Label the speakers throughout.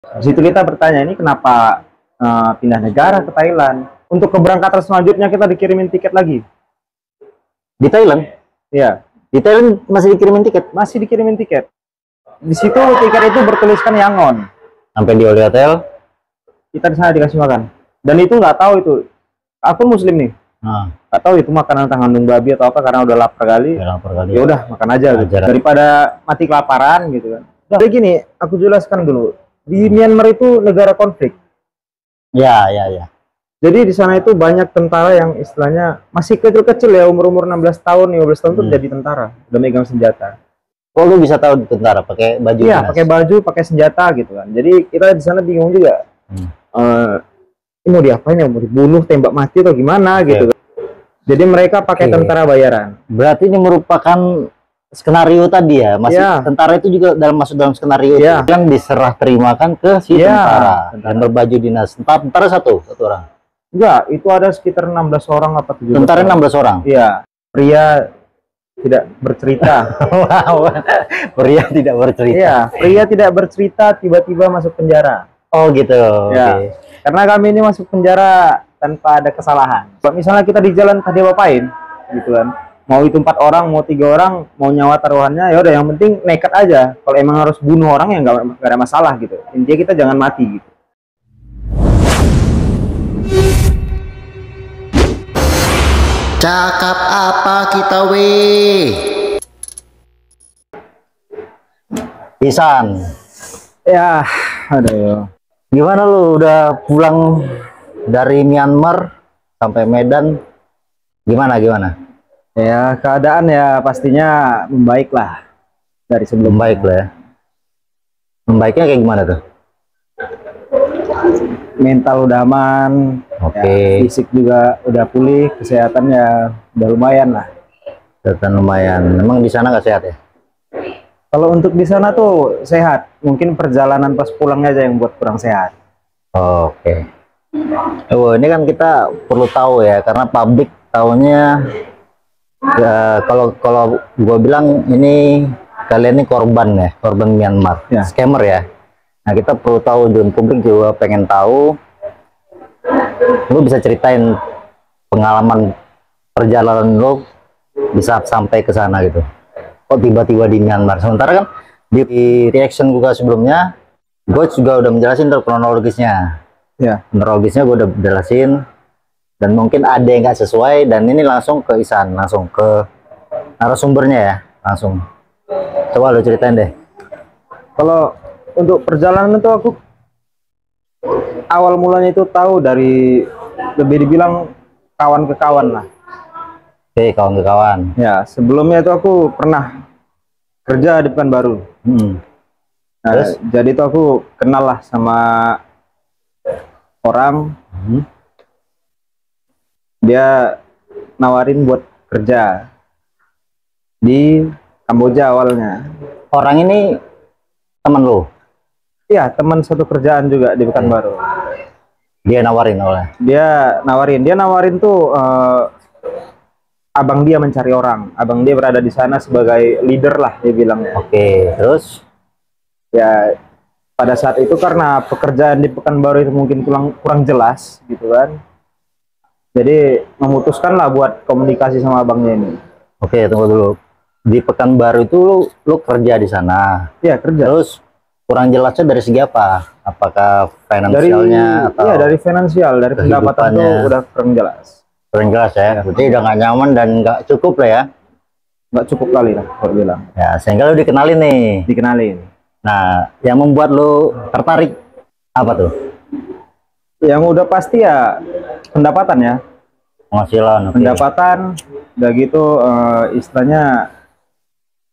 Speaker 1: Di situ kita bertanya, ini kenapa pindah negara ke Thailand? Untuk keberangkatan selanjutnya kita dikirimin tiket lagi.
Speaker 2: Di Thailand?
Speaker 1: Iya,
Speaker 2: Di Thailand masih dikirimin tiket?
Speaker 1: masih dikirimin tiket. Di situ tiket itu bertuliskan Yangon.
Speaker 2: Sampai di hotel?
Speaker 1: Kita di sana dikasih makan. Dan itu nggak tahu itu. Aku Muslim nih.
Speaker 2: Nah,
Speaker 1: Nggak tahu itu makanan tangandung babi atau apa karena udah lapar kali.
Speaker 2: ya lapar kali.
Speaker 1: Ya udah makan aja gitu.
Speaker 2: Ajar.
Speaker 1: Daripada mati kelaparan gitu kan. Jadi gini, aku jelaskan dulu. Di Myanmar itu negara konflik.
Speaker 2: Ya, ya, ya.
Speaker 1: Jadi di sana itu banyak tentara yang istilahnya masih kecil-kecil ya, umur-umur 16 tahun, 15 tahun tuh jadi tentara, udah megang senjata.
Speaker 2: Kok lu bisa tahu tentara pakai baju
Speaker 1: Iya,
Speaker 2: dinas?
Speaker 1: pakai baju, pakai senjata gitu kan. Jadi kita di sana bingung juga. Ini mau diapain ya? Mau dibunuh, tembak mati atau gimana gitu. Jadi mereka pakai tentara bayaran.
Speaker 2: Berarti ini merupakan skenario tadi ya, masih
Speaker 1: Ya.
Speaker 2: tentara itu juga masuk dalam skenario
Speaker 1: Ya.
Speaker 2: yang diserah terimakan ke si
Speaker 1: Ya,
Speaker 2: tentara
Speaker 1: tentara.
Speaker 2: dan berbaju dinas. Tentara satu orang.
Speaker 1: Enggak, itu ada sekitar 16 orang apa 17
Speaker 2: Tentara
Speaker 1: orang.
Speaker 2: 16 orang.
Speaker 1: Iya, pria tidak bercerita.
Speaker 2: Wow, pria tidak bercerita.
Speaker 1: Iya, pria tidak bercerita tiba-tiba masuk penjara.
Speaker 2: Oh gitu.
Speaker 1: Ya.
Speaker 2: Oke.
Speaker 1: Karena kami ini masuk penjara tanpa ada kesalahan. Kalau misalnya kita di jalan tadi apain, gitu kan. Mau itu 4 orang, mau 3 orang, mau nyawa taruhannya, ya udah yang penting nekat aja. Kalau emang harus bunuh orang ya nggak ada masalah gitu. Intinya kita jangan mati gitu.
Speaker 3: Cakap apa kita weh?
Speaker 2: Isan,
Speaker 1: Ya, aduh.
Speaker 2: gimana lu udah pulang dari Myanmar sampai Medan? Gimana?
Speaker 1: Ya, keadaan ya pastinya membaik lah dari sebelum.
Speaker 2: Membaik lah ya. Membaiknya kayak gimana tuh?
Speaker 1: Mental udah aman,
Speaker 2: Oke.
Speaker 1: ya, fisik juga udah pulih, kesehatan ya udah lumayan lah.
Speaker 2: Kelihatan lumayan. Emang di sana nggak sehat ya?
Speaker 1: Kalau untuk di sana tuh sehat, mungkin perjalanan pas pulangnya aja yang buat kurang sehat.
Speaker 2: Oke. Oh, ini kan kita perlu tahu ya, karena publik taunya ya, kalau gue bilang ini kalian ini korban ya, korban Myanmar,
Speaker 1: Ya.
Speaker 2: scammer ya. Nah, kita perlu tahu, dan publik juga pengen tahu. Lu bisa ceritain pengalaman perjalanan lu bisa sampai ke sana gitu. Kok tiba-tiba di Myanmar? Sementara kan di reaction gue sebelumnya, gue juga udah menjelasin tuh kronologisnya.
Speaker 1: Ya,
Speaker 2: Kronologisnya gue udah jelasin, dan mungkin ada yang nggak sesuai, dan ini langsung ke Isan, langsung ke narasumbernya ya, langsung. Coba lu ceritain deh.
Speaker 1: kalau untuk perjalanan itu aku awal mulanya itu tahu dari lebih dibilang kawan ke kawan lah.
Speaker 2: Oke, kawan-kawan.
Speaker 1: Ya, sebelumnya itu aku pernah kerja di Pekanbaru. Nah,
Speaker 2: Terus?
Speaker 1: jadi itu aku kenal lah sama orang. Dia nawarin buat kerja di Kamboja awalnya.
Speaker 2: Orang ini temen lu?
Speaker 1: Iya, teman satu kerjaan juga di Pekanbaru.
Speaker 2: Dia nawarin oleh?
Speaker 1: Dia nawarin tuh abang dia mencari orang. Abang dia berada di sana sebagai leader lah, dia bilangnya.
Speaker 2: Oke, terus?
Speaker 1: Ya, pada saat itu karena pekerjaan di Pekanbaru itu mungkin kurang jelas gitu kan. Jadi memutuskan lah buat komunikasi sama abangnya ini.
Speaker 2: Oke, tunggu dulu. Di Pekanbaru itu lu kerja di sana.
Speaker 1: Iya, kerja.
Speaker 2: Terus kurang jelasnya dari segi apa? Apakah finansialnya atau
Speaker 1: iya, dari finansial, dari pendapatan tuh
Speaker 2: kehidupannya?
Speaker 1: udah kurang jelas.
Speaker 2: kurang jelas ya? Berarti udah nggak nyaman dan nggak cukup lah ya?
Speaker 1: Nggak cukup kali lah kalau bilang.
Speaker 2: Ya, sehingga lu dikenalin nih.
Speaker 1: Dikenalin.
Speaker 2: Nah, yang membuat lu tertarik apa tuh?
Speaker 1: Yang udah pasti ya pendapatan ya.
Speaker 2: Penghasilan, oke.
Speaker 1: Pendapatan, udah gitu istilahnya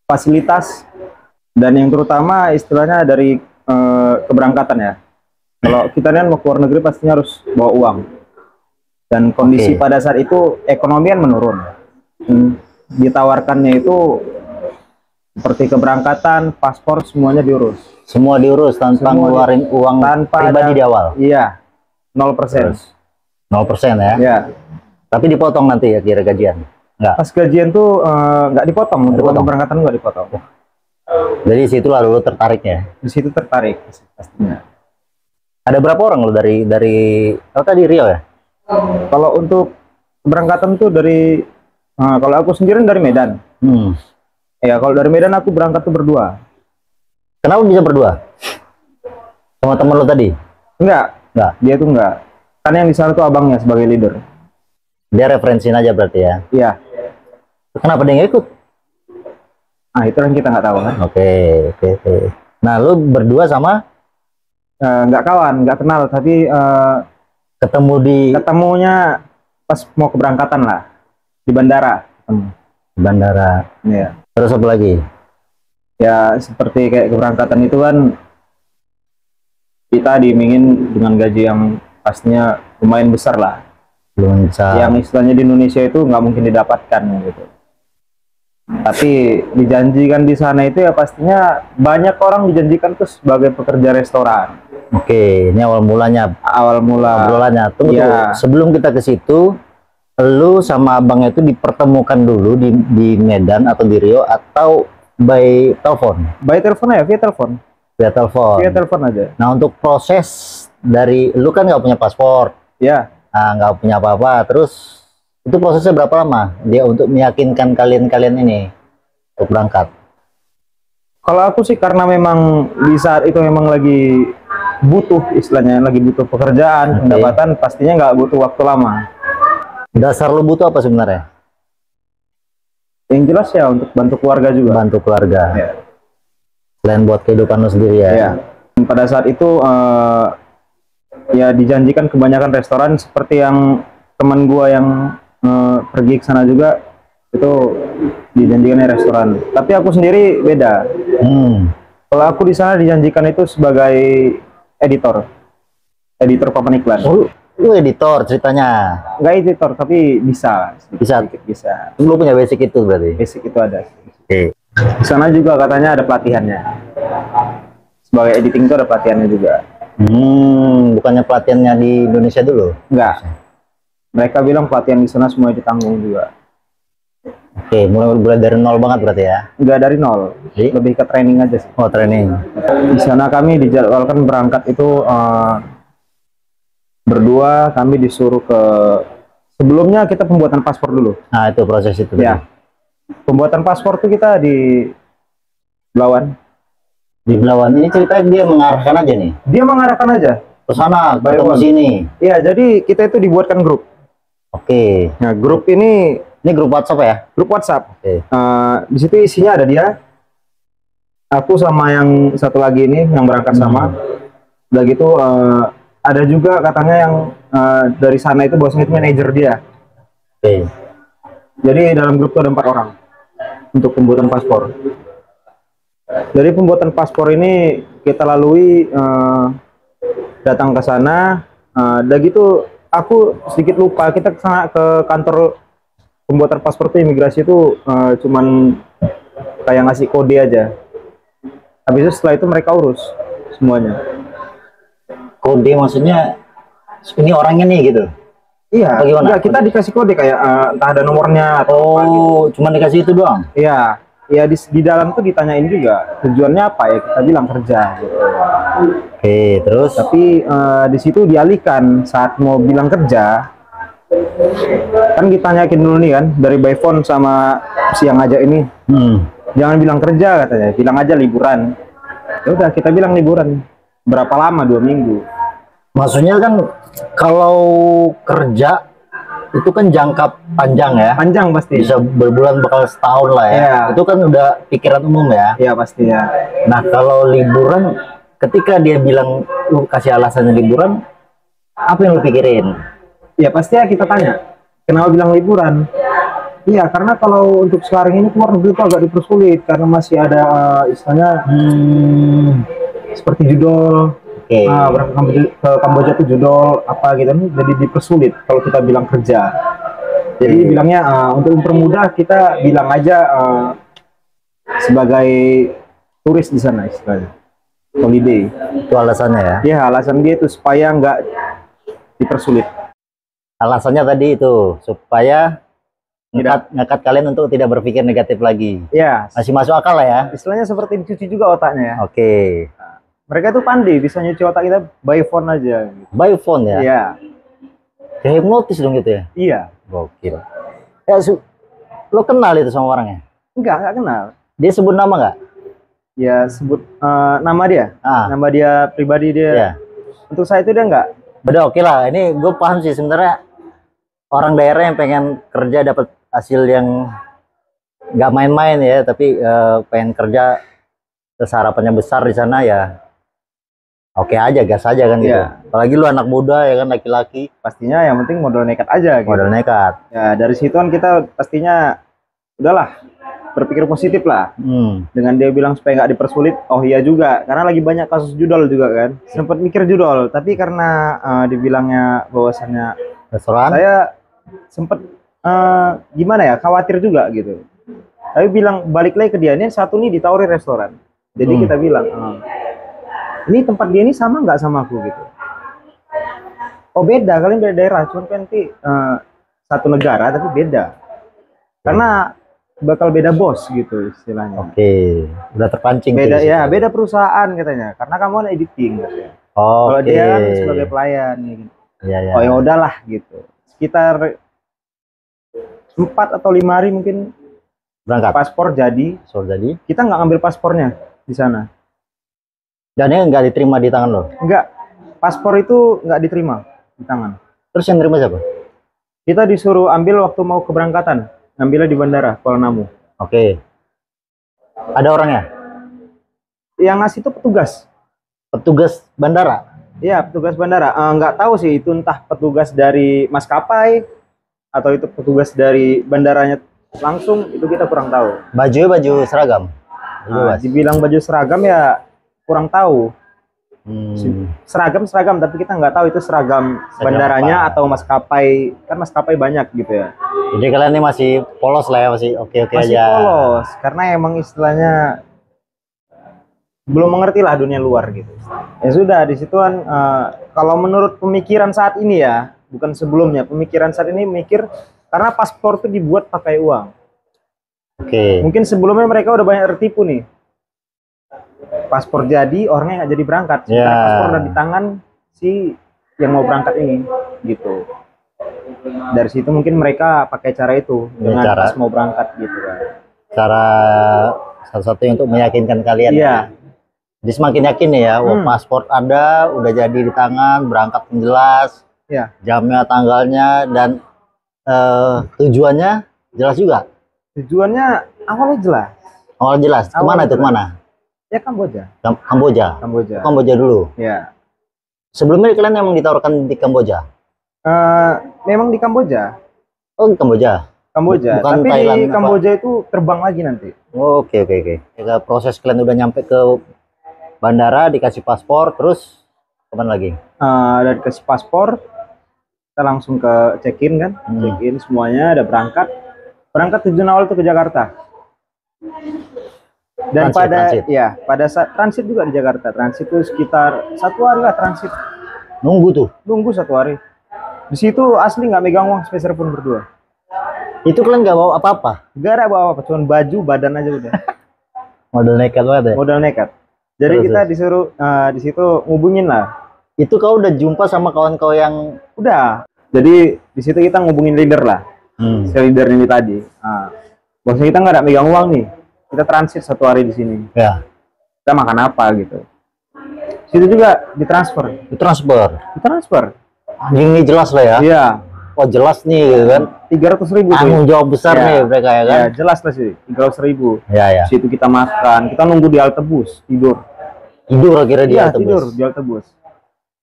Speaker 1: fasilitas, dan yang terutama istilahnya dari keberangkatan ya. Kalau kita kan mau keluar negeri pastinya harus bawa uang, dan kondisi
Speaker 2: Oke.
Speaker 1: pada saat itu ekonomian menurun. Ditawarkannya itu seperti keberangkatan, paspor, semuanya diurus
Speaker 2: Semua diurus tanpa
Speaker 1: Semua
Speaker 2: ngeluarin uang
Speaker 1: tanpa
Speaker 2: pribadi
Speaker 1: ada-
Speaker 2: di awal.
Speaker 1: Iya, 0%.
Speaker 2: Terus 0% ya?
Speaker 1: Ya,
Speaker 2: Tapi dipotong nanti ya kira gajian? Enggak.
Speaker 1: pas gajian tuh nggak dipotong, untuk
Speaker 2: dipotong.
Speaker 1: keberangkatan nggak dipotong.
Speaker 2: Jadi situlah dulu tertarik ya.
Speaker 1: Di situ tertarik pastinya.
Speaker 2: Ada berapa orang lo dari oh tadi Rio ya?
Speaker 1: Kalau untuk keberangkatan tuh dari, kalau aku sendiri dari Medan. Ya, kalau dari Medan aku berangkat tuh berdua.
Speaker 2: Kenapa bisa berdua? Sama teman lo tadi?
Speaker 1: Enggak, dia tuh enggak. Kan yang di sana tuh abangnya sebagai leader.
Speaker 2: Dia referensiin aja berarti ya?
Speaker 1: Iya.
Speaker 2: Kenapa dia nggak ikut?
Speaker 1: Nah, itu yang kita nggak tahu kan.
Speaker 2: Oke. Nah, lu berdua sama?
Speaker 1: Nggak kawan, nggak kenal, tapi ketemunya pas mau keberangkatan lah, di bandara.
Speaker 2: Bandara.
Speaker 1: Iya.
Speaker 2: Terus apa lagi?
Speaker 1: Ya, seperti kayak keberangkatan itu kan, kita diimingin dengan gaji yang pastinya lumayan besar lah.
Speaker 2: Belum bisa.
Speaker 1: Yang istilahnya di Indonesia itu nggak mungkin didapatkan gitu. Tapi dijanjikan di sana itu ya pastinya banyak orang dijanjikan tuh sebagai pekerja restoran.
Speaker 2: Oke, ini awal mulanya.
Speaker 1: Awal mula.
Speaker 2: Obrolannya. Tunggu,
Speaker 1: Ya.
Speaker 2: sebelum kita ke situ, lu sama abang itu dipertemukan dulu di Medan atau di Rio atau by telepon?
Speaker 1: By telepon ya, via telepon.
Speaker 2: Via telepon.
Speaker 1: Via telepon aja.
Speaker 2: Nah, untuk proses dari lu kan nggak punya paspor,
Speaker 1: Ya.
Speaker 2: nggak punya apa-apa, terus itu prosesnya berapa lama dia untuk meyakinkan kalian ini untuk berangkat?
Speaker 1: Kalau aku sih karena memang di saat itu memang lagi butuh, istilahnya lagi butuh pekerjaan, pendapatan, pastinya nggak butuh waktu lama.
Speaker 2: Dasar lu butuh apa sebenarnya?
Speaker 1: Yang jelas ya untuk bantu keluarga juga.
Speaker 2: Bantu keluarga.
Speaker 1: Ya.
Speaker 2: Selain buat kehidupan lu sendiri ya.
Speaker 1: Ya. Dan pada saat itu ya dijanjikan kebanyakan restoran seperti yang teman gua yang pergi ke sana juga itu dijanjikannya restoran. Tapi aku sendiri beda. Kalau aku di sana dijanjikan itu sebagai editor papan iklan.
Speaker 2: Oh, lu editor ceritanya?
Speaker 1: Nggak editor, tapi bisa. Sedikit bisa.
Speaker 2: Lu punya basic itu berarti?
Speaker 1: Basic itu ada.
Speaker 2: Oke.
Speaker 1: Di sana juga katanya ada pelatihannya. Sebagai editing itu ada pelatihannya juga.
Speaker 2: Bukannya pelatihannya di Indonesia dulu?
Speaker 1: Enggak. Mereka bilang pelatihan di sana semua ditanggung juga.
Speaker 2: Oke, mulai dari nol banget berarti ya?
Speaker 1: Enggak dari nol, lebih ke training aja sih.
Speaker 2: Oh, training.
Speaker 1: Di sana kami dijadwalkan berangkat itu berdua, kami disuruh ke, sebelumnya kita pembuatan paspor dulu.
Speaker 2: Nah, itu proses itu.
Speaker 1: Ya. Pembuatan paspor tuh kita di Belawan.
Speaker 2: Di Belawan ini ceritanya dia mengarahkan aja nih?
Speaker 1: Dia mengarahkan aja.
Speaker 2: Ke sana, ke sini?
Speaker 1: Iya, jadi kita itu dibuatkan grup.
Speaker 2: Oke.
Speaker 1: Nah, grup ini
Speaker 2: grup WhatsApp ya?
Speaker 1: Grup WhatsApp.
Speaker 2: Oke.
Speaker 1: Di situ isinya ada dia, aku sama yang satu lagi ini yang berangkat sama. Udah gitu ada juga katanya yang dari sana itu bosnya itu manajer dia.
Speaker 2: Oke.
Speaker 1: Jadi dalam grup itu ada 4 orang untuk pembuatan paspor. Dari pembuatan paspor ini kita lalui datang ke sana. Udah gitu aku sedikit lupa, kita ke kantor pembuatan paspor itu imigrasi itu cuman kayak ngasih kode aja. Habis itu setelah itu mereka urus semuanya.
Speaker 2: Kode maksudnya ini orangnya nih gitu?
Speaker 1: Iya. Enggak, kita dikasih kode kayak entah ada nomornya atau apa gitu.
Speaker 2: Cuma dikasih itu doang?
Speaker 1: Iya. Ya di dalam tuh ditanyain juga tujuannya apa ya, kita bilang kerja gitu.
Speaker 2: Oke, terus?
Speaker 1: Tapi di situ dialihkan saat mau bilang kerja. Kan ditanyakin dulu nih kan dari by phone sama si yang ngajak ini, jangan bilang kerja katanya, bilang aja liburan. Ya udah kita bilang liburan. Berapa lama? 2 minggu.
Speaker 2: Maksudnya kan kalau kerja itu kan jangka panjang ya?
Speaker 1: Panjang pasti.
Speaker 2: Bisa berbulan, bakal setahun lah ya. Itu kan udah pikiran umum ya?
Speaker 1: Iya pasti ya.
Speaker 2: Nah kalau liburan, ketika dia bilang lu kasih alasannya liburan, apa yang lu pikirin?
Speaker 1: Ya pasti ya kita tanya, kenapa bilang liburan? Iya, karena kalau untuk sekarang ini keluar negeri itu agak dipersulit karena masih ada istilahnya seperti judol. Berangkat ke Kamboja itu judol apa gitu, jadi dipersulit kalau kita bilang kerja. Jadi bilangnya untuk mempermudah kita bilang aja sebagai turis di sana istilahnya, holiday.
Speaker 2: Itu alasannya ya?
Speaker 1: Iya, alasan dia itu supaya nggak dipersulit.
Speaker 2: Alasannya tadi itu supaya ngekat kalian untuk tidak berpikir negatif lagi.
Speaker 1: Ya,
Speaker 2: masih masuk akal lah ya.
Speaker 1: Istilahnya seperti dicuci juga otaknya ya.
Speaker 2: Oke.
Speaker 1: Mereka tuh pandai bisa nyuci otak kita by phone aja. Gitu.
Speaker 2: By phone ya?
Speaker 1: Iya.
Speaker 2: Kayak hipnotis dong gitu ya?
Speaker 1: Iya.
Speaker 2: Gokil. Ya, lo kenal itu sama orangnya?
Speaker 1: Enggak kenal.
Speaker 2: Dia sebut nama nggak?
Speaker 1: Ya sebut nama dia. Nama dia pribadi dia.
Speaker 2: Iya.
Speaker 1: Untuk saya itu dia enggak.
Speaker 2: Udah oke lah. Ini gue paham sih sebenarnya orang daerah yang pengen kerja dapat hasil yang nggak main-main ya, tapi pengen kerja terus harapannya besar di sana ya. Oke aja, gas aja kan gitu.
Speaker 1: Iya.
Speaker 2: Apalagi lu anak muda ya kan, laki-laki.
Speaker 1: Pastinya yang penting modal nekat aja gitu.
Speaker 2: Modal nekat.
Speaker 1: Ya dari situ kan kita pastinya udahlah berpikir positif lah. Dengan dia bilang supaya nggak dipersulit, oh iya juga, karena lagi banyak kasus judol juga kan. Sempat mikir judol, tapi karena dibilangnya bahwasannya
Speaker 2: Restoran?
Speaker 1: saya sempat gimana ya, khawatir juga gitu. Tapi bilang balik lagi ke dia, ini satu nih ditawari restoran. Jadi kita bilang, ini tempat dia ini sama nggak sama aku gitu. Oh beda, kalian beda daerah, cuma kan nanti satu negara tapi beda. Karena bakal beda bos gitu istilahnya.
Speaker 2: Oke, udah terpancing.
Speaker 1: Beda ya, beda perusahaan katanya. Karena kamu kan editing katanya. Kalau dia kan sebagai pelayan gitu.
Speaker 2: Ya.
Speaker 1: Oh ya udahlah gitu. Sekitar 4 atau 5 hari mungkin
Speaker 2: berangkat.
Speaker 1: Paspor jadi. Kita nggak ngambil paspornya di sana.
Speaker 2: Dan yang nggak diterima di tangan lo?
Speaker 1: Enggak. Paspor itu nggak diterima di tangan.
Speaker 2: Terus yang terima siapa?
Speaker 1: Kita disuruh ambil waktu mau keberangkatan. Ngambilnya di bandara Kuala Namu.
Speaker 2: Oke. Ada orangnya?
Speaker 1: Yang ngasih itu petugas.
Speaker 2: Petugas bandara?
Speaker 1: Iya, petugas bandara. Nggak tahu sih itu entah petugas dari maskapai atau itu petugas dari bandaranya langsung, itu kita kurang tahu.
Speaker 2: Bajunya baju seragam?
Speaker 1: Dibilang baju seragam ya kurang tahu. Seragam tapi kita nggak tahu itu seragam bandaranya atau maskapai, kan maskapai banyak gitu ya.
Speaker 2: Jadi kalian ini masih polos lah ya, masih oke aja.
Speaker 1: Masih polos karena emang istilahnya belum mengerti lah dunia luar gitu. Ya sudah, di situan kalau menurut pemikiran saat ini ya, bukan sebelumnya, pemikiran saat ini mikir karena paspor itu dibuat pakai uang.
Speaker 2: Oke.
Speaker 1: Mungkin sebelumnya mereka udah banyak tertipu nih. Paspor jadi, orangnya nggak jadi berangkat. Sementara paspor udah di tangan si yang mau berangkat ini, gitu. Dari situ mungkin mereka pakai cara itu dengan pas mau berangkat gitu kan.
Speaker 2: Cara satu-satunya untuk meyakinkan kalian.
Speaker 1: Iya.
Speaker 2: Jadi semakin yakin ya, paspor ada, udah jadi di tangan, berangkat pun jelas.
Speaker 1: Iya.
Speaker 2: Jamnya, tanggalnya, dan tujuannya jelas juga.
Speaker 1: Tujuannya awalnya jelas.
Speaker 2: Awal jelas. Kemana itu? Kemana?
Speaker 1: Ya Kamboja.
Speaker 2: Kamboja dulu.
Speaker 1: Ya.
Speaker 2: Sebelumnya kalian memang ditawarkan di Kamboja?
Speaker 1: Memang di Kamboja.
Speaker 2: Oh, di Kamboja.
Speaker 1: Bukan tapi Thailand, di Kamboja apa? Itu terbang lagi nanti.
Speaker 2: Oh, oke. Jika proses kalian udah nyampe ke bandara, dikasih paspor, terus kapan lagi?
Speaker 1: Udah dikasih paspor, kita langsung ke check-in kan, check-in semuanya, udah berangkat. Berangkat tujuan awal itu ke Jakarta. Dan pada saat transit juga di Jakarta, transit itu sekitar 1 hari lah transit. Nunggu 1 hari. Di situ asli nggak megang uang sepeser pun berdua.
Speaker 2: Itu kalian nggak bawa apa-apa?
Speaker 1: Nggak ada bawa apa, cuma baju, badan aja udah.
Speaker 2: Modal nekat banget ya?
Speaker 1: Modal nekat. Jadi kita disuruh di situ ngubungin lah.
Speaker 2: Itu kau udah jumpa sama kawan kau yang?
Speaker 1: Udah. Jadi di situ kita ngubungin leader lah. Si leader ini tadi. Bosnya kita nggak ada megang uang nih. Kita transit 1 hari di sini.
Speaker 2: Ya.
Speaker 1: Kita makan apa gitu. Situ juga ditransfer. Ditransfer.
Speaker 2: Ini jelas lah ya.
Speaker 1: Iya.
Speaker 2: Oh jelas nih gitu kan.
Speaker 1: 300.000
Speaker 2: tanggung jawab besar nih mereka ya kan.
Speaker 1: Ya jelas lah sih. 300.000.
Speaker 2: Ya.
Speaker 1: Situ kita makan. Kita nunggu di halte bus. Tidur
Speaker 2: akhirnya di halte bus.
Speaker 1: Tidur di halte bus.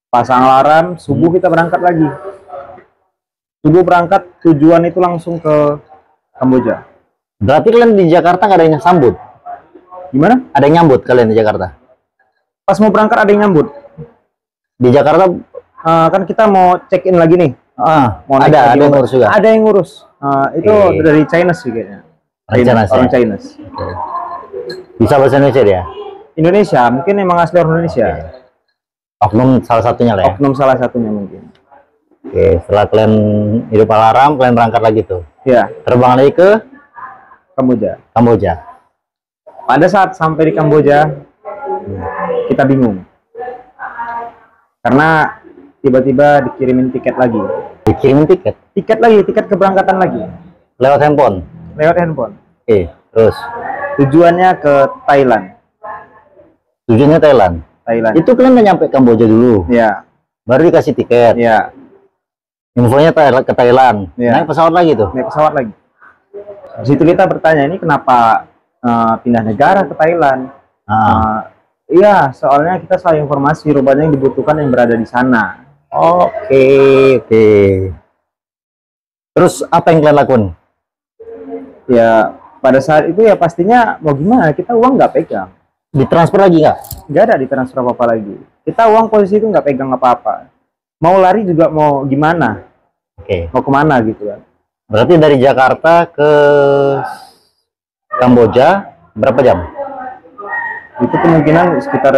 Speaker 1: Pasang alarm. Subuh kita berangkat lagi. Subuh berangkat. Tujuan itu langsung ke Kamboja.
Speaker 2: Berarti kalian di Jakarta nggak ada yang sambut?
Speaker 1: Gimana?
Speaker 2: Ada yang nyambut kalian di Jakarta?
Speaker 1: Pas mau berangkat ada yang nyambut.
Speaker 2: Di Jakarta
Speaker 1: kan kita mau check in lagi nih.
Speaker 2: Ada yang ngurus juga? Ada
Speaker 1: yang ngurus. Itu dari China sih kayaknya. Orang China.
Speaker 2: Bisa bahasa Indonesia dia?
Speaker 1: Indonesia, mungkin emang asli orang Indonesia.
Speaker 2: Oknum salah satunya lah ya?
Speaker 1: Oknum salah satunya mungkin.
Speaker 2: Oke, setelah kalian hidup alarm, kalian berangkat lagi tuh?
Speaker 1: Iya.
Speaker 2: Terbang lagi ke?
Speaker 1: Kamboja. Pada saat sampai di Kamboja, kita bingung. karena tiba-tiba dikirimin tiket lagi.
Speaker 2: Dikirimin tiket
Speaker 1: Tiket keberangkatan lagi
Speaker 2: lewat handphone.
Speaker 1: lewat handphone.
Speaker 2: Terus
Speaker 1: Tujuannya ke Thailand.
Speaker 2: tujuannya Thailand. Itu kalian udah nyampe Kamboja dulu,
Speaker 1: Ya,
Speaker 2: baru dikasih tiket.
Speaker 1: ya,
Speaker 2: Infonya ke Thailand.
Speaker 1: Ya.
Speaker 2: Naik pesawat lagi tuh.
Speaker 1: naik pesawat lagi. Di situ kita bertanya, ini kenapa pindah negara ke Thailand? Iya, soalnya kita salah informasi, rupanya yang dibutuhkan yang berada di sana.
Speaker 2: Oke. Terus apa yang kalian lakukan?
Speaker 1: Ya, pada saat itu ya pastinya mau gimana, kita uang nggak pegang.
Speaker 2: Ditransfer lagi nggak?
Speaker 1: Nggak ada ditransfer apa-apa lagi. Kita uang posisi itu nggak pegang apa-apa. Mau lari juga mau gimana?
Speaker 2: Oke.
Speaker 1: Mau kemana gitu kan.
Speaker 2: Berarti dari Jakarta ke Kamboja berapa jam?
Speaker 1: Itu kemungkinan sekitar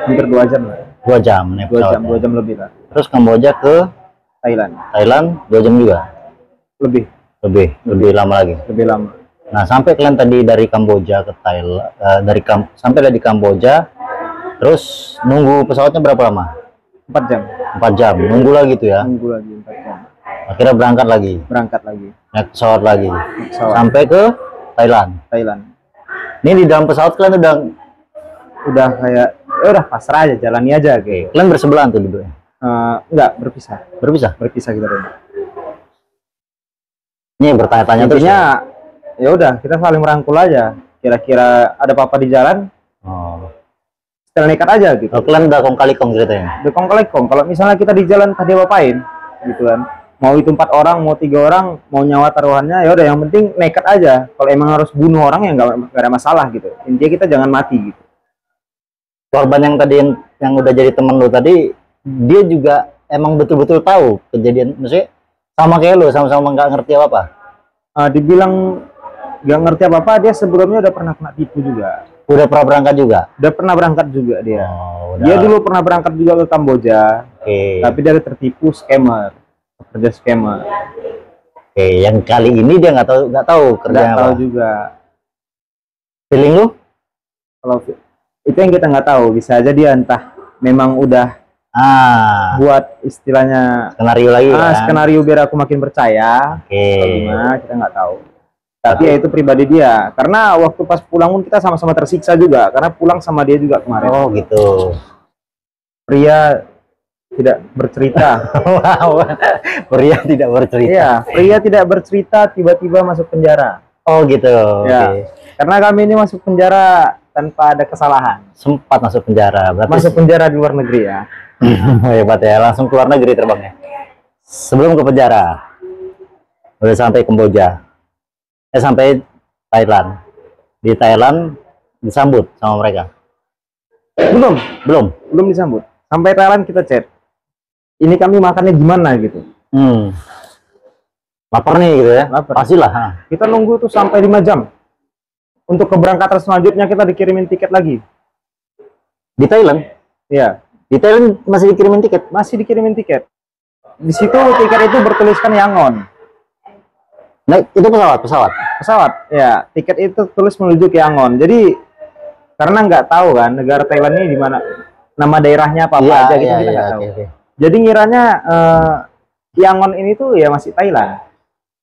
Speaker 1: hampir 2 jam lah.
Speaker 2: 2 jam naik
Speaker 1: 2 jam,
Speaker 2: pesawatnya.
Speaker 1: 2 jam lebih lah.
Speaker 2: Terus Kamboja ke
Speaker 1: Thailand
Speaker 2: 2 jam juga?
Speaker 1: lebih
Speaker 2: Lebih lama lagi.
Speaker 1: lebih lama.
Speaker 2: Nah, sampai kalian tadi dari Kamboja ke Thailand, sampai dari Kamboja, terus nunggu pesawatnya berapa lama?
Speaker 1: 4 jam.
Speaker 2: 4 jam. Nunggu lagi tuh ya.
Speaker 1: Nunggu lagi 4 jam.
Speaker 2: Akhirnya berangkat lagi. Naik pesawat lagi.
Speaker 1: Pesawat.
Speaker 2: Sampai ke Thailand. Ini di dalam pesawat kalian
Speaker 1: Udah kayak ya udah pasrah aja, jalani aja gitu.
Speaker 2: kalian bersebelahan tuh duduknya.
Speaker 1: Enggak, berpisah
Speaker 2: Berpisah.
Speaker 1: kita dulu.
Speaker 2: Ini bertanya-tanya terus.
Speaker 1: Intinya ya udah kita saling merangkul aja. Kira-kira ada apa-apa di jalan,
Speaker 2: Oh.
Speaker 1: setel nekat aja gitu.
Speaker 2: Kalian udah kong kali kong ceritanya.
Speaker 1: Dekong kelekong. Kalau misalnya kita di jalan tadi apain gitu kan. Mau itu 4 orang, mau 3 orang, mau nyawa taruhannya, ya udah yang penting nekat aja. Kalau emang harus bunuh orang ya nggak ada masalah gitu. Intinya kita jangan mati gitu.
Speaker 2: Korban yang tadi yang udah jadi temen lu tadi, dia juga emang betul-betul tahu kejadian, maksudnya sama kayak lu, sama-sama nggak ngerti apa-apa.
Speaker 1: Dibilang nggak ngerti apa-apa, dia sebelumnya udah pernah kena tipu juga.
Speaker 2: Udah pernah berangkat juga.
Speaker 1: Udah pernah berangkat juga dia.
Speaker 2: Oh, udah.
Speaker 1: Dia dulu pernah berangkat juga ke Kamboja,
Speaker 2: Oke.
Speaker 1: tapi dia tertipu scammer, pekerja scammer.
Speaker 2: Oke, yang kali ini dia nggak tahu
Speaker 1: Nggak
Speaker 2: kerjanya
Speaker 1: tahu
Speaker 2: apa.
Speaker 1: juga.
Speaker 2: Feeling lu?
Speaker 1: Kalau itu yang kita nggak tahu, bisa aja dia entah memang udah buat istilahnya
Speaker 2: Skenario lagi kan?
Speaker 1: skenario biar aku makin percaya.
Speaker 2: Oke.
Speaker 1: Atau gimana kita nggak tahu. Tapi ya itu pribadi dia. Karena waktu pas pulang pun kita sama-sama tersiksa juga, karena pulang sama dia juga kemarin.
Speaker 2: Oh gitu.
Speaker 1: Pria tidak bercerita.
Speaker 2: Wow. Pria tidak bercerita.
Speaker 1: Iya, pria tidak bercerita tiba-tiba masuk penjara.
Speaker 2: Oh gitu.
Speaker 1: Ya.
Speaker 2: Oke.
Speaker 1: Karena kami ini masuk penjara tanpa ada kesalahan.
Speaker 2: Sempat masuk penjara. Berarti
Speaker 1: Masuk penjara di luar negeri ya.
Speaker 2: hebat ya, langsung keluar negeri terbangnya. Sebelum ke penjara, udah sampai Kamboja, sampai Thailand. Di Thailand disambut sama mereka.
Speaker 1: Belum disambut. Sampai Thailand kita chat. Ini kami makannya gimana gitu.
Speaker 2: Lapar nih gitu ya.
Speaker 1: Lapar.
Speaker 2: Pastilah.
Speaker 1: Kita nunggu tuh sampai 5 jam. Untuk keberangkatan selanjutnya kita dikirimin tiket lagi.
Speaker 2: Di Thailand?
Speaker 1: Iya.
Speaker 2: Di Thailand masih dikirimin tiket?
Speaker 1: Masih dikirimin tiket. Di situ tiket itu bertuliskan Yangon.
Speaker 2: Nah, itu pesawat?
Speaker 1: Pesawat, ya. Tiket itu tulis menuju ke Yangon. Jadi karena nggak tahu kan negara Thailand ini di mana, nama daerahnya apa aja gitu kita nggak tahu.
Speaker 2: Okay.
Speaker 1: Jadi ngiranya Yangon ini tuh ya masih Thailand.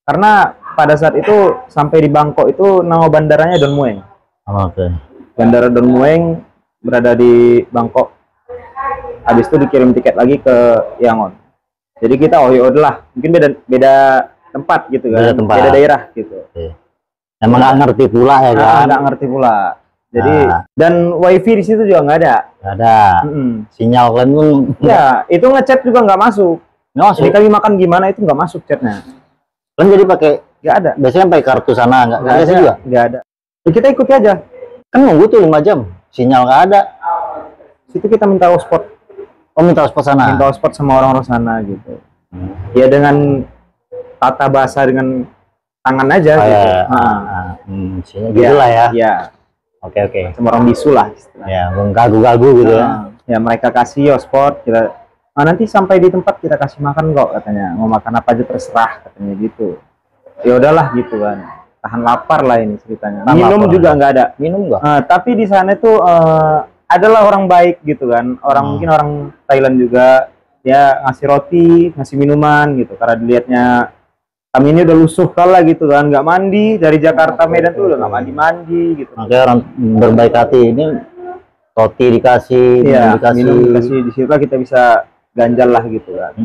Speaker 1: Karena pada saat itu sampai di Bangkok itu nama bandaranya Don Mueang.
Speaker 2: Oke.
Speaker 1: Bandara Don Mueang berada di Bangkok. Habis itu dikirim tiket lagi ke Yangon. Jadi kita ya udahlah, mungkin beda tempat gitu kan, beda daerah gitu.
Speaker 2: Emang nggak ngerti pula ya kan?
Speaker 1: Nggak ngerti pula. Jadi dan wifi di situ juga nggak ada.
Speaker 2: Nggak ada. Sinyal kan pun.
Speaker 1: Ya itu ngechat juga nggak masuk.
Speaker 2: Nggak masuk.
Speaker 1: Jadi kami makan gimana itu nggak masuk chatnya.
Speaker 2: Kan jadi pakai
Speaker 1: nggak ada.
Speaker 2: Biasanya pakai kartu sana nggak ada juga.
Speaker 1: Nggak ada. Ya, kita ikuti aja.
Speaker 2: Kan nunggu tuh 5 jam, sinyal nggak ada.
Speaker 1: Situ kita minta hotspot.
Speaker 2: Oh minta hotspot sana.
Speaker 1: Minta hotspot sama orang-orang sana gitu. Ya dengan tata bahasa dengan tangan aja gitu.
Speaker 2: Gitu lah ya.
Speaker 1: Iya.
Speaker 2: Oke.
Speaker 1: Sama orang bisu lah istilahnya.
Speaker 2: Ya, gagu-gagu gitu ya.
Speaker 1: Ya mereka kasih hotspot, kita nanti sampai di tempat kita kasih makan kok katanya. Mau makan apa aja terserah katanya gitu. Ya udahlah gitu kan. Tahan lapar lah ini ceritanya. Minum juga nggak ada.
Speaker 2: Minum nggak?
Speaker 1: Tapi di sana tuh adalah orang baik gitu kan, orang mungkin orang Thailand juga, dia ngasih roti, ngasih minuman gitu, karena dilihatnya kami ini udah lusuh kalah gitu kan, nggak mandi dari Jakarta Medan tuh udah nggak mandi gitu.
Speaker 2: Makanya orang berbaik hati ini, roti dikasih,
Speaker 1: Iya,
Speaker 2: dikasih.
Speaker 1: minum dikasih, di situ kita bisa ganjal lah gitu kan.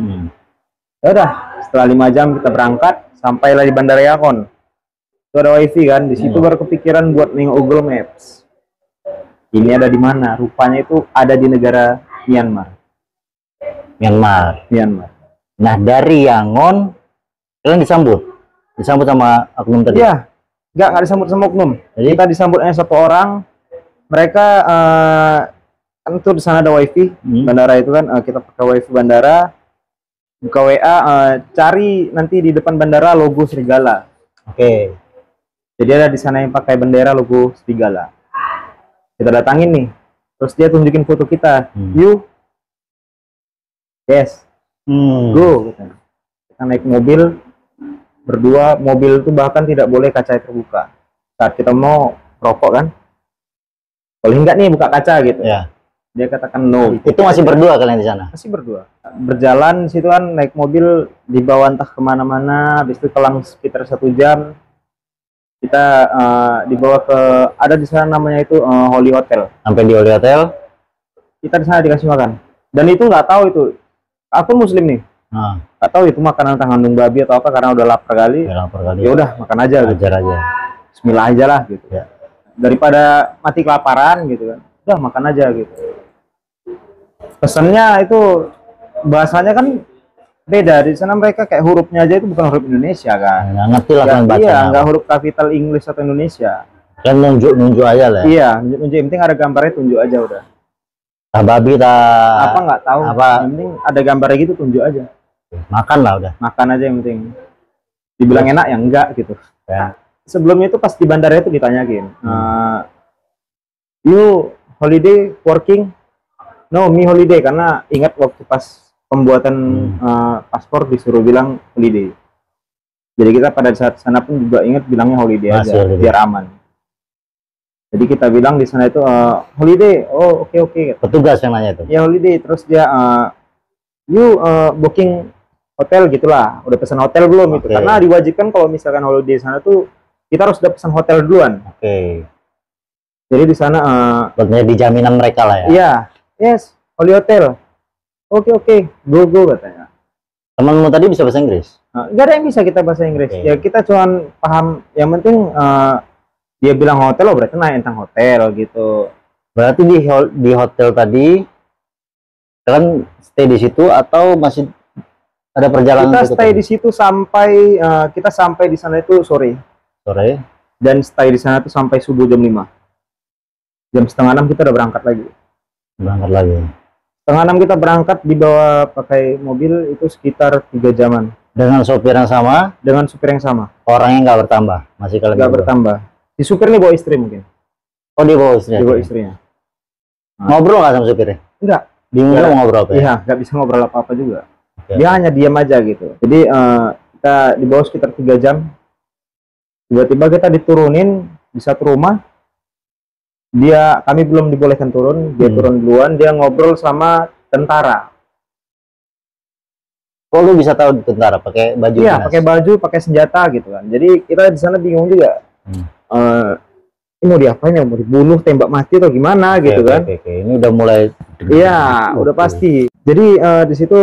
Speaker 1: Ya udah, setelah 5 jam kita berangkat, sampailah di Bandara Yangon. Itu ada wifi kan, di situ baru kepikiran buat nengok Google Maps. Ini ada di mana? Rupanya itu ada di negara Myanmar. Myanmar.
Speaker 2: Nah, dari Yangon kalian disambut sama oknum tadi.
Speaker 1: Iya, nggak disambut sama oknum.
Speaker 2: Jadi?
Speaker 1: Kita disambut hanya satu orang. Mereka kan tuh di sana ada wifi bandara itu kan, kita pakai wifi bandara, buka WA, cari nanti di depan bandara logo serigala.
Speaker 2: Oke.
Speaker 1: Jadi ada di sana yang pakai bendera logo serigala. Kita datangin nih, terus dia tunjukin foto kita. You, yes, go. Kita naik mobil berdua, mobil itu bahkan tidak boleh kaca terbuka. Saat kita mau rokok kan, boleh nggak nih buka kaca gitu?
Speaker 2: Ya.
Speaker 1: Dia katakan no.
Speaker 2: Itu masih berdua kalian di sana?
Speaker 1: Masih berdua. Berjalan di situ kan, naik mobil dibawa entah kemana-mana. Habis itu kelang sekitar 1 jam. Kita dibawa ke, ada di sana namanya itu Holy Hotel.
Speaker 2: Sampai di Holy Hotel.
Speaker 1: Kita di sana dikasih makan. Dan itu nggak tahu itu. Aku Muslim nih. Nggak tahu itu makanan entah ngandung babi atau apa, karena udah lapar kali. Ya udah makan aja.
Speaker 2: Ajar aja.
Speaker 1: Bismillah aja lah gitu.
Speaker 2: Ya.
Speaker 1: Daripada mati kelaparan gitu kan. Udah makan aja gitu. Pesannya itu bahasanya kan beda. Di sana mereka kayak hurufnya aja itu bukan huruf Indonesia kan.
Speaker 2: Nggak ngerti lah kan baca.
Speaker 1: Iya, nggak huruf kapital Inggris atau Indonesia.
Speaker 2: Kan nunjuk aja lah.
Speaker 1: Iya, nunjuk. Yang penting ada gambarnya, tunjuk aja udah.
Speaker 2: Tak babi
Speaker 1: Apa nggak tahu.
Speaker 2: Apa?
Speaker 1: Yang penting ada gambarnya gitu, tunjuk aja.
Speaker 2: Makan lah udah.
Speaker 1: Makan aja yang penting. Dibilang enak ya enggak gitu.
Speaker 2: Ya.
Speaker 1: Sebelumnya itu pas di bandara itu ditanyain, you holiday working? No, me holiday, karena ingat waktu pas pembuatan paspor disuruh bilang holiday. Jadi kita pada saat sana pun juga ingat bilangnya holiday aja, biar aman. Jadi kita bilang di sana itu holiday. Oh, oke.
Speaker 2: Petugas yang nanya itu.
Speaker 1: Ya holiday. Terus dia you booking hotel gitulah. Udah pesan hotel belum itu? Karena diwajibkan kalau misalkan holiday sana tuh kita harus udah pesan hotel duluan. Jadi di sana
Speaker 2: di jaminan mereka lah ya.
Speaker 1: Iya. Yes, Holy Hotel. Oke, go katanya.
Speaker 2: Temanmu tadi bisa bahasa Inggris?
Speaker 1: Nggak ada yang bisa kita bahasa Inggris. Ya kita cuman paham. Yang penting dia bilang hotel, berarti naik tentang hotel gitu.
Speaker 2: Berarti di hotel tadi kalian stay di situ atau masih ada perjalanan?
Speaker 1: Kita stay di situ sampai kita sampai di sana itu sore. Dan stay di sana tuh sampai subuh jam 5. Jam setengah 6 kita udah berangkat lagi. 5:30 kita berangkat, dibawa pakai mobil itu sekitar 3 jaman.
Speaker 2: Dengan sopir yang sama?
Speaker 1: Dengan supir yang sama.
Speaker 2: Orangnya nggak bertambah? Masih kalian
Speaker 1: nggak bertambah. Si supir ini bawa istri mungkin.
Speaker 2: Oh, dia bawa istrinya?
Speaker 1: Dia bawa istrinya.
Speaker 2: Ngobrol nggak sama supirnya?
Speaker 1: Enggak.
Speaker 2: Bingung mau ngobrol apa ya?
Speaker 1: Iya, nggak bisa ngobrol apa-apa juga. Dia hanya diam aja gitu. Jadi kita dibawa sekitar 3 jam. Tiba-tiba kita diturunin di satu rumah. Kami belum dibolehkan turun, dia turun duluan, dia ngobrol sama tentara.
Speaker 2: Kok lu bisa tahu tentara pakai baju?
Speaker 1: Iya, pakai baju, pakai senjata gitu kan. Jadi kita di sana bingung juga. Ini mau diapain ya? Mau dibunuh, tembak mati atau gimana gitu kan?
Speaker 2: Ini udah mulai.
Speaker 1: Iya, udah pasti. Jadi di situ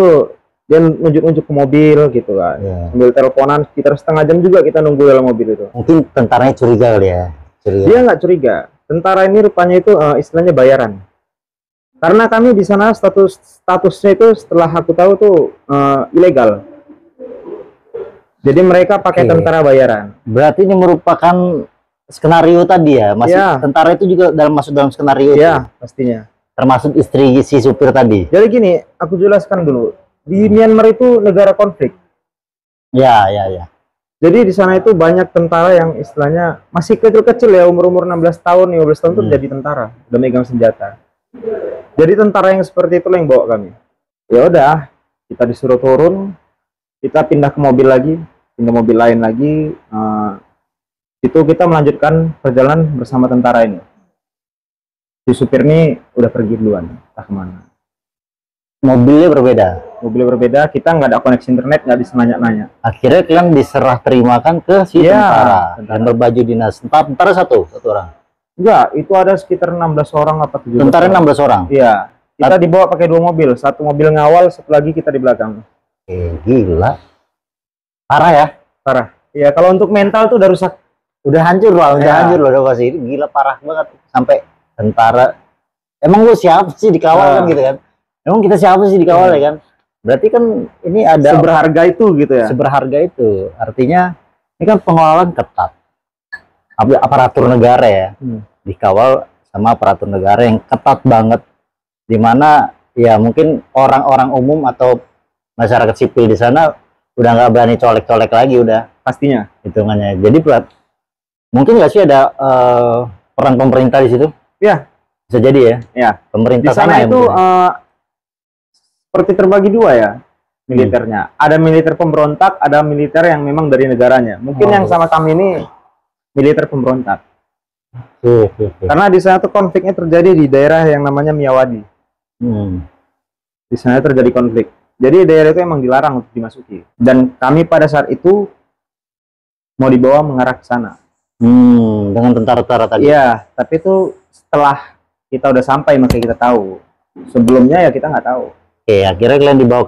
Speaker 1: dia nunjuk-nunjuk ke mobil gitu kan. Sambil teleponan sekitar setengah jam juga kita nunggu dalam mobil itu.
Speaker 2: Mungkin tentaranya curiga kali ya?
Speaker 1: Dia nggak curiga. Tentara ini rupanya itu istilahnya bayaran. Karena kami di sana statusnya itu setelah aku tahu tuh ilegal. Jadi mereka pakai tentara bayaran.
Speaker 2: Berarti ini merupakan skenario tadi ya? Masih tentara itu juga masuk dalam skenario?
Speaker 1: Iya, pastinya.
Speaker 2: Termasuk istri si supir tadi?
Speaker 1: Jadi gini, aku jelaskan dulu. Di Myanmar itu negara konflik.
Speaker 2: Ya.
Speaker 1: Jadi di sana itu banyak tentara yang istilahnya masih kecil-kecil ya, umur-umur 16 tahun, 15 tahun tuh jadi tentara, udah megang senjata. Jadi tentara yang seperti itu yang bawa kami. Ya udah, kita disuruh turun, kita pindah ke mobil lagi, pindah mobil lain lagi. Itu kita melanjutkan perjalanan bersama tentara ini. Si supir ini udah pergi duluan, entah kemana.
Speaker 2: Mobilnya berbeda.
Speaker 1: Mobil berbeda, kita nggak ada koneksi internet, nggak bisa nanya-nanya.
Speaker 2: Akhirnya kalian diserah terimakan ke si
Speaker 1: Iya,
Speaker 2: tentara
Speaker 1: tentara.
Speaker 2: yang berbaju dinas. Tentara satu orang.
Speaker 1: Enggak, itu ada sekitar 16 orang apa 17
Speaker 2: Tentara
Speaker 1: orang.
Speaker 2: 16 orang.
Speaker 1: Iya, kita dibawa pakai 2 mobil, satu mobil ngawal, satu lagi kita di belakang.
Speaker 2: Gila. Parah ya?
Speaker 1: Parah. Iya, kalau untuk mental tuh udah rusak.
Speaker 2: Udah hancur loh, udah
Speaker 1: Ya.
Speaker 2: hancur loh, udah pasti. Gila parah banget sampai tentara. Emang lu siapa sih dikawal kan gitu kan? Emang kita siapa sih dikawal ya kan? Berarti kan ini ada
Speaker 1: Seberharga itu gitu ya.
Speaker 2: seberharga itu. Artinya ini kan pengelolaan ketat. Aparatur negara ya. Dikawal sama aparatur negara yang ketat banget. Dimana ya mungkin orang-orang umum atau masyarakat sipil di sana udah nggak berani colek-colek lagi udah
Speaker 1: Pastinya.
Speaker 2: hitungannya. Jadi mungkin nggak sih ada peran pemerintah di situ?
Speaker 1: Ya,
Speaker 2: Bisa jadi ya.
Speaker 1: ya. Di
Speaker 2: Pemerintah
Speaker 1: sana
Speaker 2: ya
Speaker 1: itu
Speaker 2: mungkin.
Speaker 1: seperti terbagi dua ya militernya. Ada militer pemberontak, ada militer yang memang dari negaranya. Mungkin yang sama kami ini militer pemberontak. Karena di sana tuh konfliknya terjadi di daerah yang namanya Miyawadi. Di sana terjadi konflik. Jadi daerah itu emang dilarang untuk dimasuki. Dan kami pada saat itu mau dibawa mengarah ke sana.
Speaker 2: Dengan tentara-tentara tadi.
Speaker 1: Iya, tapi itu setelah kita udah sampai makanya kita tahu. Sebelumnya ya kita nggak tahu.
Speaker 2: Oke, akhirnya kalian dibawa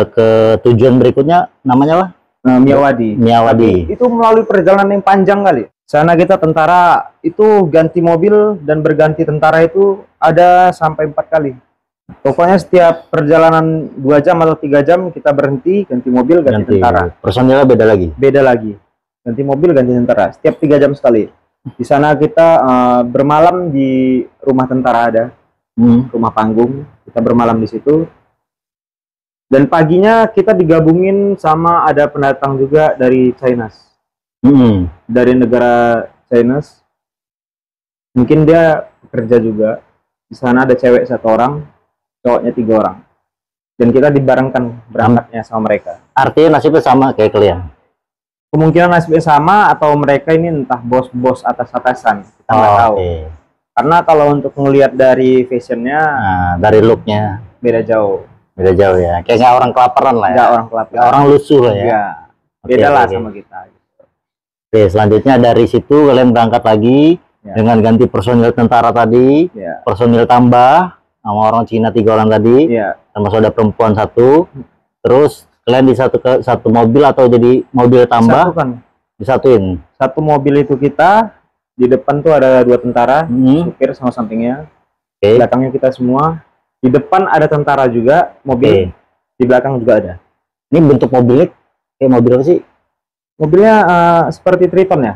Speaker 2: ke tujuan berikutnya, namanya apa?
Speaker 1: Miyawadi.
Speaker 2: Miyawadi.
Speaker 1: Itu melalui perjalanan yang panjang kali. Sana kita tentara itu ganti mobil dan berganti tentara itu ada sampai 4 kali. Pokoknya setiap perjalanan 2 jam atau 3 jam kita berhenti ganti mobil ganti tentara.
Speaker 2: Personilnya beda lagi.
Speaker 1: Beda lagi. Ganti mobil ganti tentara. Setiap 3 jam sekali. Di sana kita bermalam di rumah tentara ada. Rumah panggung. Kita bermalam di situ. Dan paginya kita digabungin sama ada pendatang juga dari China. Dari negara China. Mungkin dia bekerja juga. Di sana ada cewek 1 orang, cowoknya 3 orang. Dan kita dibarengkan berangkatnya sama mereka.
Speaker 2: Artinya nasibnya sama kayak kalian.
Speaker 1: Kemungkinan nasibnya sama atau mereka ini entah bos-bos atas-atasan. Kita nggak tahu. Karena kalau untuk ngelihat dari fashionnya,
Speaker 2: dari looknya
Speaker 1: beda jauh.
Speaker 2: beda jauh ya. Kayak nggak orang kelaparan lah ya.
Speaker 1: Nggak orang kelaparan.
Speaker 2: Nggak orang lusuh lah ya.
Speaker 1: Iya. Beda lah sama kita.
Speaker 2: Oke, selanjutnya dari situ kalian berangkat lagi dengan ganti personil tentara tadi, personil tambah sama orang Cina 3 orang tadi, termasuk ada perempuan 1. Terus kalian di satu mobil atau jadi mobil tambah? Disatuin.
Speaker 1: Satu mobil itu kita, di depan tuh ada 2 tentara, supir sama sampingnya. Belakangnya kita semua. Di depan ada tentara juga, mobil. Di belakang juga ada.
Speaker 2: Ini bentuk mobilnya kayak mobil apa sih?
Speaker 1: Mobilnya seperti Triton ya?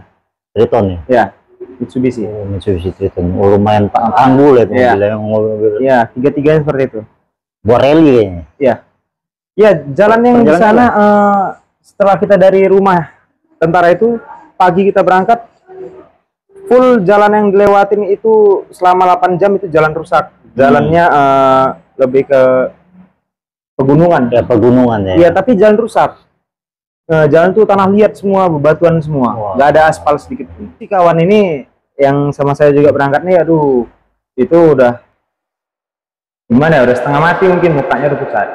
Speaker 2: Triton ya?
Speaker 1: Ya, Mitsubishi.
Speaker 2: Mitsubishi Triton. Lumayan tanggul ya mobilnya.
Speaker 1: Iya, 3-3 seperti itu.
Speaker 2: Buat rally kayaknya.
Speaker 1: Iya. Ya, jalan yang di sana setelah kita dari rumah tentara itu, pagi kita berangkat, full jalan yang dilewatin itu selama 8 jam itu jalan rusak. Jalannya lebih ke pegunungan.
Speaker 2: Ya, pegunungan ya.
Speaker 1: Iya, tapi jalan rusak. Jalan tuh tanah liat semua, bebatuan semua. Nggak ada aspal sedikit pun. Si kawan ini yang sama saya juga berangkat nih, aduh, itu udah gimana ya, udah setengah mati mungkin, mukanya udah pucat.